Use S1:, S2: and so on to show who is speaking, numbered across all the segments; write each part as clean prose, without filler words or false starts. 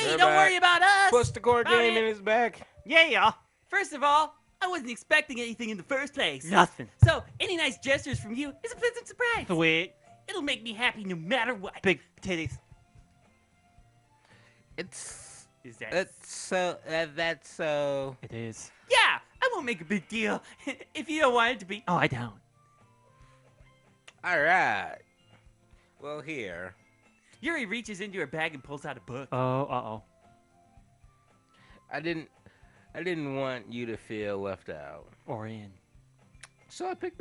S1: Hey,
S2: We're
S1: don't
S2: back.
S1: worry about us.
S2: Puts the core
S1: About
S2: game
S1: it.
S2: in his back.
S3: Yeah.
S1: First of all, I wasn't expecting anything in the first place.
S3: Nothing.
S1: So, any nice gestures from you is a pleasant surprise.
S3: Sweet.
S1: It'll make me happy no matter what.
S3: Big titties.
S2: It's
S1: Is that?
S2: that's so that's so.
S3: It is.
S1: Yeah, I won't make a big deal if you don't want it to be.
S3: Oh, I don't.
S2: All right. Well, here.
S1: Yuri reaches into her bag and pulls out a book.
S3: Oh, uh-oh.
S2: I didn't want you to feel left out.
S3: Or in.
S2: So I picked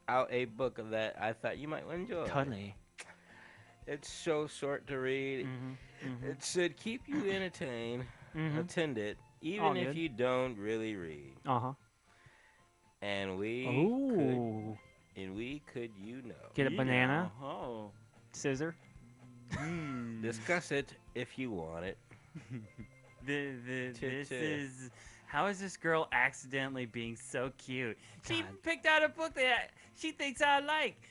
S2: out a book that I thought you might enjoy.
S3: Totally.
S2: It's so short to read. It should keep you entertained, attended, even
S3: All
S2: if
S3: good.
S2: you don't really read.
S3: Uh-huh.
S2: And we
S3: Ooh.
S2: could, you know,
S3: Get a banana.
S1: Oh.
S3: Scissor.
S2: discuss it if you want it.
S1: This
S2: Chit-chat.
S1: is. How is this girl accidentally being so cute? She
S3: God.
S1: picked out a book that she thinks I like,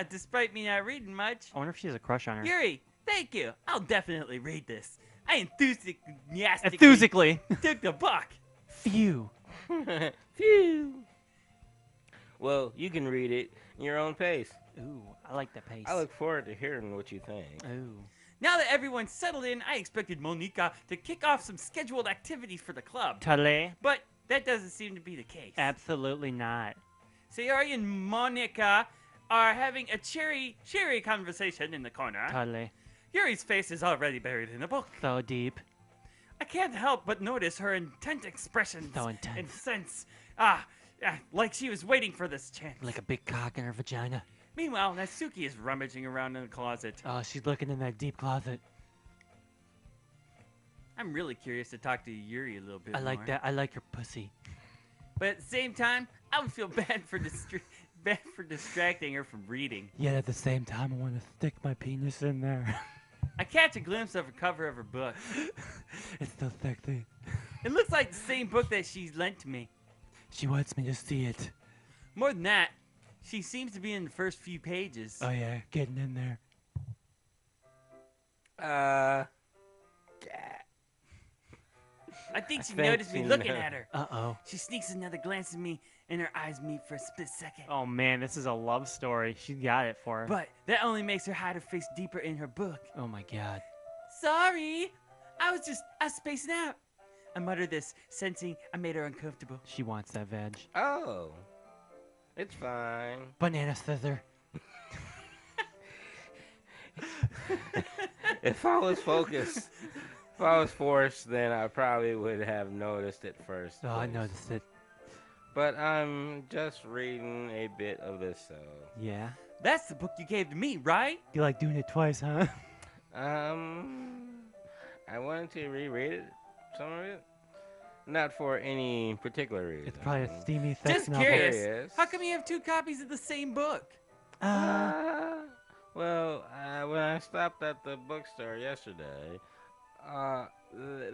S1: despite me not reading much.
S3: I wonder if she has a crush on her.
S1: Yuri, thank you. I'll definitely read this. I enthusiastically
S3: Enthusiastically.
S1: took the book.
S3: Phew.
S2: Phew. Well, you can read it in your own pace.
S3: Ooh, I like that pace.
S2: I look forward to hearing what you think.
S3: Ooh.
S1: Now that everyone's settled in, I expected Monica to kick off some scheduled activities for the club.
S3: Totally.
S1: But that doesn't seem to be the case.
S3: Absolutely not.
S1: Sayori and Monica are having a cheery conversation in the corner.
S3: Totally.
S1: Yuri's face is already buried in the book.
S3: So deep.
S1: I can't help but notice her intent expressions
S3: So intense.
S1: and sense. Like she was waiting for this chance.
S3: Like a big cock in her vagina.
S1: Meanwhile, Natsuki is rummaging around in the closet.
S3: Oh, she's looking in that deep closet.
S1: I'm really curious to talk to Yuri a little bit
S3: I like
S1: more.
S3: that. I like your pussy.
S1: But at the same time, I would feel bad for distracting her from reading.
S3: Yet at the same time, I want to stick my penis in there.
S1: I catch a glimpse of the cover of her book.
S3: It's so sexy.
S1: It looks like the same book that she lent to me.
S3: She wants me to see it.
S1: More than that, she seems to be in the first few pages.
S3: Oh yeah, getting in there.
S1: I think she
S2: think
S1: noticed me
S2: she
S1: looking
S2: knows.
S1: at her.
S3: Uh-oh.
S1: She sneaks another glance at me, and her eyes meet for a split second.
S3: Oh man, this is a love story. She got it for her.
S1: But that only makes her hide her face deeper in her book.
S3: Oh my god.
S1: Sorry, I was spacing out. I muttered this, sensing I made her uncomfortable.
S3: She wants that veg.
S2: Oh, it's fine.
S3: Banana scissor.
S2: If I was focused, if I was forced, then I probably would have noticed it first.
S3: Oh, I
S2: place.
S3: noticed it.
S2: But I'm just reading a bit of this, so.
S3: Yeah.
S1: That's the book you gave to me, right?
S3: You like doing it twice, huh?
S2: I wanted to reread it, some of it. Not for any particular reason.
S3: It's probably a steamy sex
S1: Just
S3: novel.
S1: curious.
S2: Curious.
S1: How come you have two copies of the same book?
S2: Well, when I stopped at the bookstore yesterday,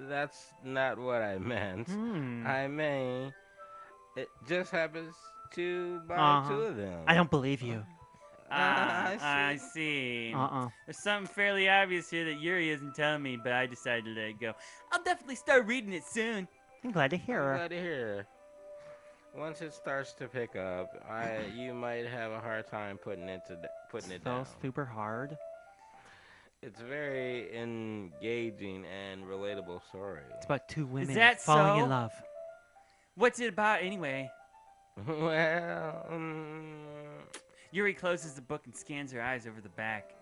S2: that's not what I meant. I mean, it just happens to buy two of them.
S3: I don't believe you.
S1: I see. There's something fairly obvious here that Yuri isn't telling me, but I decided to let it go. I'll definitely start reading it soon.
S3: I'm glad to hear her.
S2: Glad to hear. Once it starts to pick up, you might have a hard time putting it down.
S3: So super hard.
S2: It's very engaging and relatable story.
S3: It's about two women
S1: that
S3: falling
S1: so?
S3: in love.
S1: What's it about anyway?
S2: Well,
S1: Yuri closes the book and scans her eyes over the back.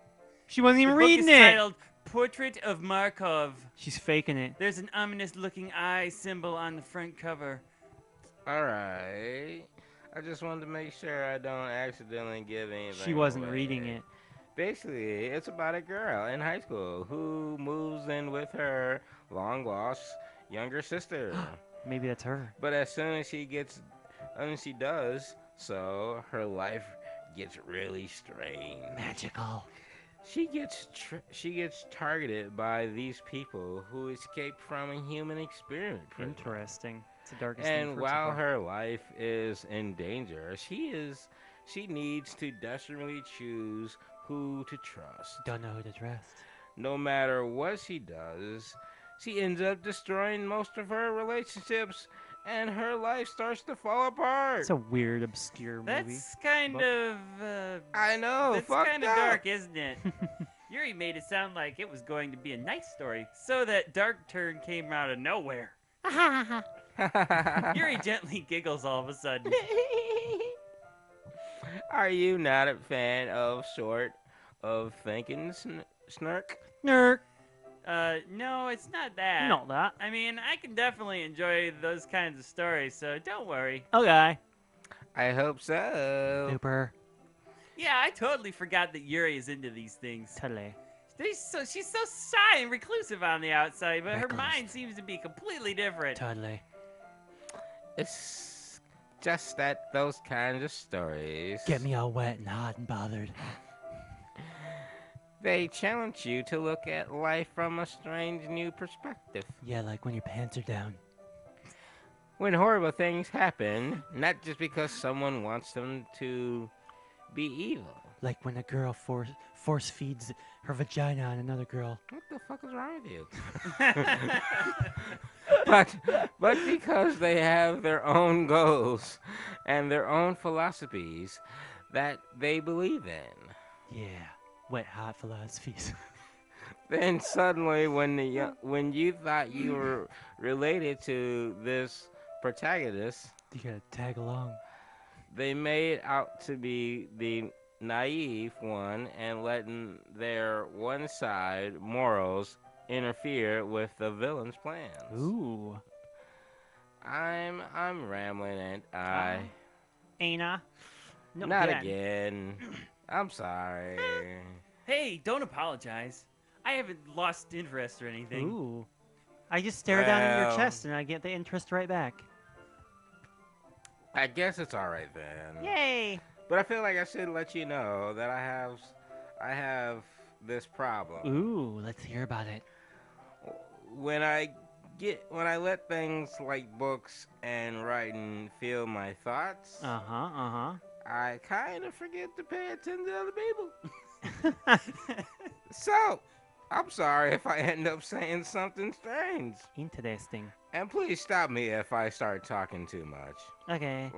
S3: She wasn't
S1: The
S3: even
S1: book
S3: reading
S1: is
S3: it.
S1: titled Portrait of Markov.
S3: She's faking it.
S1: There's an ominous-looking eye symbol on the front cover.
S2: all right. I just wanted to make sure I don't accidentally give anything.
S3: She wasn't
S2: away.
S3: reading it.
S2: Basically, it's about a girl in high school who moves in with her long-lost younger sister.
S3: Maybe that's her.
S2: But as soon as she does, so her life gets really strange.
S3: Magical.
S2: She gets targeted by these people who escaped from a human experiment prison.
S3: Interesting. It's the darkest thing
S2: And
S3: for
S2: while
S3: support.
S2: her life is in danger, she needs to desperately choose who to trust.
S3: Don't know who to trust.
S2: no matter what she does, she ends up destroying most of her relationships and her life starts to fall
S3: It's
S2: apart.
S3: a weird, obscure movie.
S1: That's kind
S3: Book.
S1: of
S2: I know,
S1: that's
S2: fucked
S1: kind of
S2: up.
S1: dark, isn't it? Yuri made it sound like it was going to be a nice story, so that dark turn came out of nowhere. Yuri gently giggles all of a sudden.
S2: Are you not a fan of sort of thinking, Snirk?
S3: Nerd.
S1: No, it's not that.
S3: You know that.
S1: I mean, I can definitely enjoy those kinds of stories, so don't worry.
S3: Okay.
S2: I hope so.
S3: Super.
S1: Yeah, I totally forgot that Yuri is into these things.
S3: Totally.
S1: She's so shy and reclusive on the outside, but her
S3: Recluse.
S1: mind seems to be completely different.
S3: Totally.
S2: It's just that those kinds of stories.
S3: Get me all wet and hot and bothered.
S2: They challenge you to look at life from a strange new perspective.
S3: Yeah, like when your pants are down.
S2: When horrible things happen, not just because someone wants them to be evil.
S3: Like when a girl force feeds her vagina on another girl.
S2: What the fuck is wrong with you? but because they have their own goals and their own philosophies that they believe in.
S3: Yeah. Wet hot philosophies.
S2: Then suddenly, when you thought you were related to this protagonist,
S3: You gotta tag along.
S2: they made out to be the naive one and letting their one-side morals interfere with the villain's plans.
S3: Ooh.
S2: I'm rambling and I
S3: Ana. No,
S2: not
S3: yeah.
S2: again. I'm sorry.
S1: Hey, don't apologize. I haven't lost interest or anything.
S3: Ooh. I just stare down at your
S2: Well.
S3: chest and I get the interest right back.
S2: I guess it's all right then.
S3: Yay!
S2: But I feel like I should let you know that I have this problem.
S3: Ooh, let's hear about it.
S2: When I let things like books and writing fill my thoughts,
S3: Uh-huh.
S2: I kind of forget to pay attention to other people. So, I'm sorry if I end up saying something strange.
S3: Interesting.
S2: And please stop me if I start talking too much.
S3: Okay.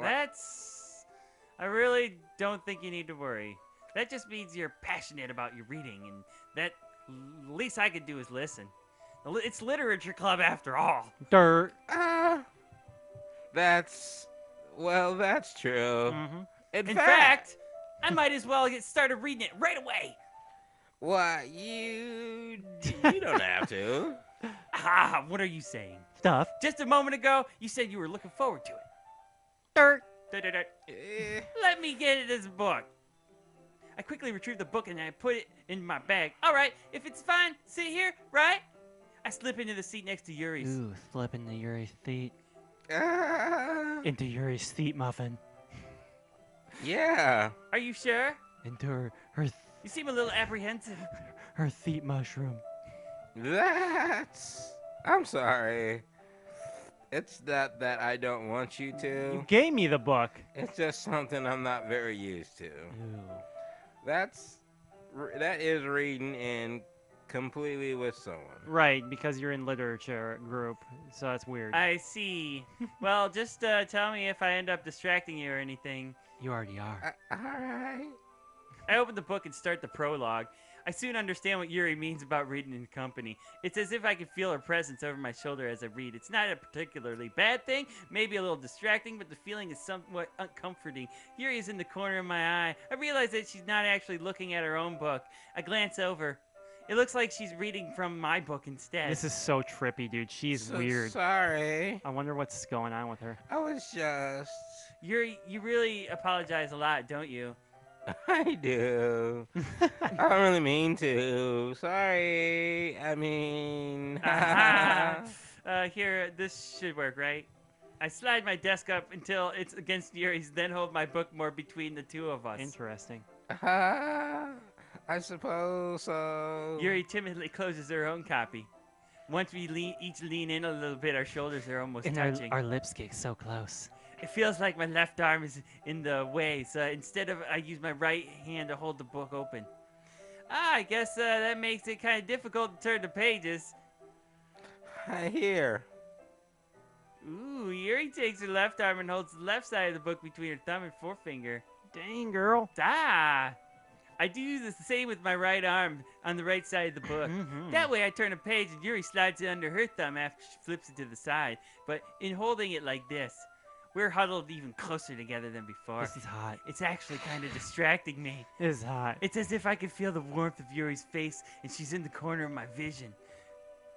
S1: I really don't think you need to worry. That just means you're passionate about your reading, and that least I could do is listen. It's literature club after all.
S3: Dirt.
S2: That's true.
S3: Mm-hmm.
S2: In
S1: In
S2: fact,
S1: fact, I might as well get started reading it right away.
S2: why you don't have to.
S1: Ah, what are you saying?
S3: Stuff.
S1: Just a moment ago, you said you were looking forward to it.
S3: Dirt.
S2: Eh,
S1: Let me get this book. I quickly retrieved the book and I put it in my bag. All right, if it's fine, sit here, right? I slip into the seat next to Yuri's.
S3: Ooh, slip into Yuri's feet.
S2: ah,
S3: Into Yuri's feet muffin.
S2: yeah.
S1: Are you sure?
S3: Into her
S1: You seem a little apprehensive.
S3: her feet mushroom.
S2: I'm sorry. It's not that I don't want you
S3: You
S2: to.
S3: gave me the book.
S2: It's just something I'm not very used to.
S3: Ooh.
S2: That is reading in completely with someone.
S3: Right, because you're in literature group, so that's weird.
S1: I see. Well, just tell me if I end up distracting you or anything.
S3: You already are.
S2: All right.
S1: I open the book and start the prologue. I soon understand what Yuri means about reading in company. It's as if I can feel her presence over my shoulder as I read. It's not a particularly bad thing, maybe a little distracting, but the feeling is somewhat uncomforting. Yuri is in the corner of my eye. I realize that she's not actually looking at her own book. I glance over. It looks like she's reading from my book instead.
S3: This is so trippy, dude. She's
S2: So
S3: weird.
S2: Sorry.
S3: I wonder what's going on with her.
S2: I was just.
S1: Yuri, you really apologize a lot, don't you?
S2: I do. I don't really mean to. Sorry. I mean.
S1: Here, this should work, right? I slide my desk up until it's against Yuri's, then hold my book more between the two of us.
S3: Interesting.
S2: I suppose so.
S1: Yuri timidly closes her own copy. Once we each lean in a little bit, our shoulders are almost
S3: And
S1: touching.
S3: our lips get so close.
S1: It feels like my left arm is in the way, so instead of I use my right hand to hold the book open. I guess that makes it kind of difficult to turn the pages.
S2: Here.
S1: Ooh, Yuri takes her left arm and holds the left side of the book between her thumb and forefinger.
S3: Dang, girl.
S1: Ah! I do the same with my right arm on the right side of the book. That way I turn a page and Yuri slides it under her thumb after she flips it to the side. But in holding it like this, we're huddled even closer together than before.
S3: This is hot.
S1: It's actually kind of distracting me.
S3: This is hot.
S1: It's as if I could feel the warmth of Yuri's face and she's in the corner of my vision.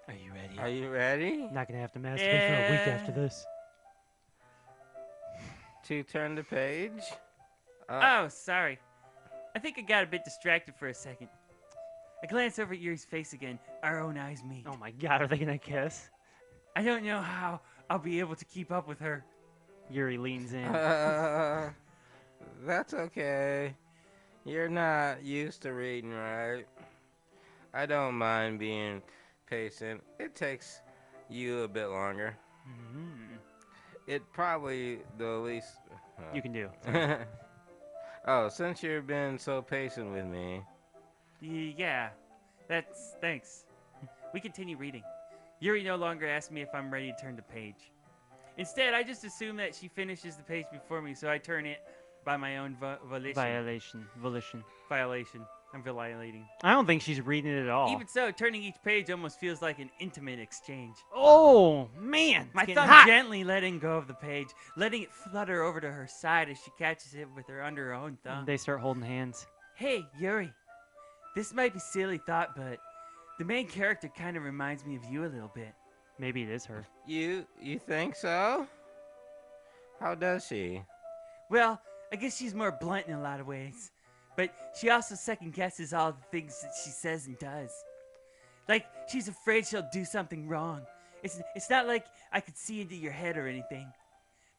S3: Are you ready?
S2: Are you ready
S3: Not gonna have to masturbate for a week
S1: Yeah.
S3: after this.
S2: to turn the page?
S1: Oh, sorry. I think I got a bit distracted for a second. I glance over at Yuri's face again. Our own eyes meet.
S3: Oh my god, are they gonna kiss?
S1: I don't know how I'll be able to keep up with her.
S3: Yuri leans in.
S2: That's okay. You're not used to reading, right? I don't mind being patient. It takes you a bit longer. It probably the least.
S3: You can do.
S2: Oh, since you've been so patient with me.
S1: Yeah, thanks. We continue reading. Yuri no longer asks me if I'm ready to turn the page. Instead, I just assume that she finishes the page before me, so I turn it by my own volition. Violation. I'm violating.
S3: I don't think she's reading it at all.
S1: Even so, turning each page almost feels like an intimate exchange.
S3: Oh man,
S1: My
S3: it's getting
S1: thumb
S3: hot.
S1: gently letting go of the page, letting it flutter over to her side as she catches it with her under her own thumb.
S3: They start holding hands.
S1: Hey, Yuri. This might be a silly thought, but the main character kind of reminds me of you a little bit.
S3: Maybe it is her.
S2: You think so? How does she?
S1: Well, I guess she's more blunt in a lot of ways. But she also second guesses all the things that she says and does. Like, she's afraid she'll do something wrong. It's not like I could see into your head or anything.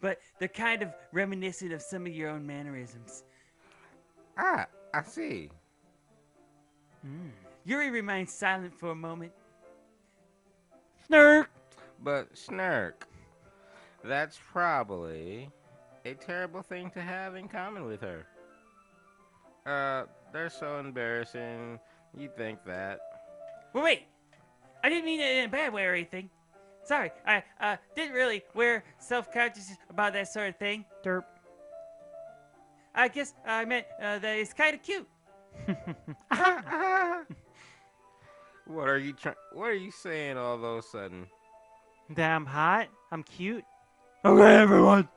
S1: But they're kind of reminiscent of some of your own mannerisms.
S2: Ah, I see.
S1: Yuri remains silent for a moment.
S3: Snirk.
S2: But Snirk, that's probably a terrible thing to have in common with her. They're so embarrassing. You think that.
S1: Well, wait. I didn't mean it in a bad way or anything. Sorry, I didn't really wear self-conscious about that sort of thing.
S3: Derp.
S1: I guess I meant that it's kind of cute.
S2: What are you saying all of a sudden?
S3: That I'm hot. I'm cute. Okay, everyone.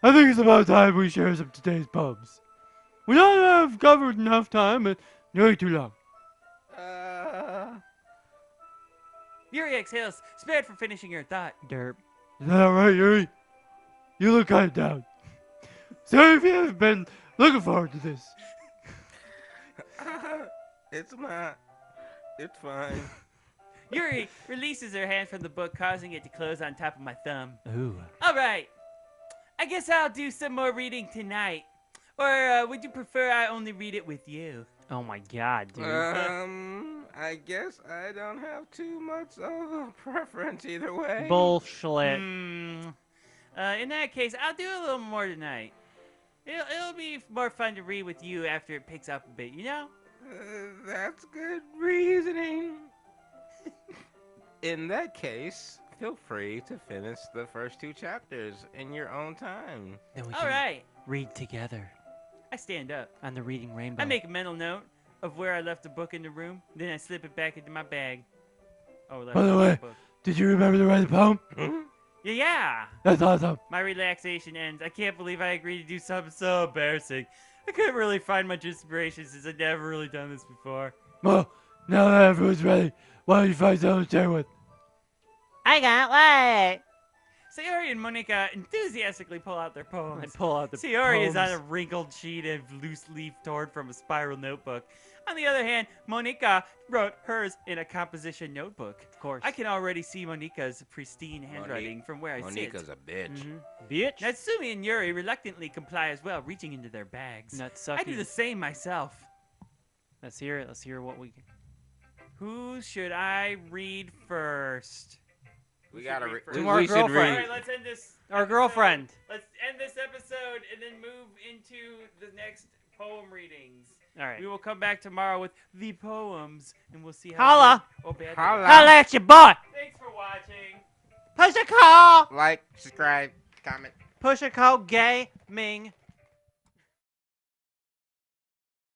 S3: I think it's about time we share some today's poems. We don't have covered enough time, and nearly too long.
S1: Yuri exhales, spared for finishing her thought.
S3: Derp. Is that alright, Yuri? You look kind of down. Sorry if you haven't been looking forward to this.
S2: It's not. It's fine.
S1: Yuri releases her hand from the book, causing it to close on top of my thumb.
S3: Ooh.
S1: All right. I guess I'll do some more reading tonight. Or would you prefer I only read it with you?
S3: Oh my god, dude.
S2: I guess I don't have too much of a preference either way.
S3: Bullshit.
S1: In that case, I'll do a little more tonight. It'll be more fun to read with you after it picks up a bit, you know?
S2: That's good reasoning. In that case, feel free to finish the first 2 chapters in your own time.
S3: Then we
S1: All
S3: can
S1: right.
S3: read together
S1: I stand up.
S3: on the reading rainbow.
S1: I make a mental note of where I left the book in the room. Then I slip it back into my bag. Oh,
S3: By the way,
S1: book.
S3: did you remember to write a poem?
S1: Yeah.
S3: That's awesome.
S1: My relaxation ends. I can't believe I agreed to do something so embarrassing. I couldn't really find much inspiration since I've never really done this before.
S3: Well, now that everyone's ready, why don't you find someone to share with?
S4: I got what?
S1: Sayori and Monica enthusiastically pull out their
S3: I
S1: poems.
S3: pull out the
S1: Sayori is on a
S3: poems.
S1: wrinkled sheet of loose leaf torn from a spiral notebook. On the other hand, Monica wrote hers in a composition notebook.
S3: Of course.
S1: I can already see Monica's pristine handwriting from where I
S2: Monica's
S1: sit.
S2: a bitch.
S3: Bitch.
S1: Natsumi and Yuri reluctantly comply as well, reaching into their bags. I do the same myself.
S3: Let's hear it. Let's hear what we.
S1: Who should I read first?
S2: We gotta read.
S3: To our girlfriend.
S1: All right, let's end this.
S3: Our
S1: episode.
S3: girlfriend.
S1: Let's end this episode and then move into the next poem readings. All right. We will come back tomorrow with the poems, and we'll see how
S4: Holla.
S1: good or bad they
S2: Holla.
S1: are.
S4: Holla at your boy.
S1: Thanks for watching.
S4: Push a call.
S2: Like, subscribe, comment.
S4: Push a call gaming.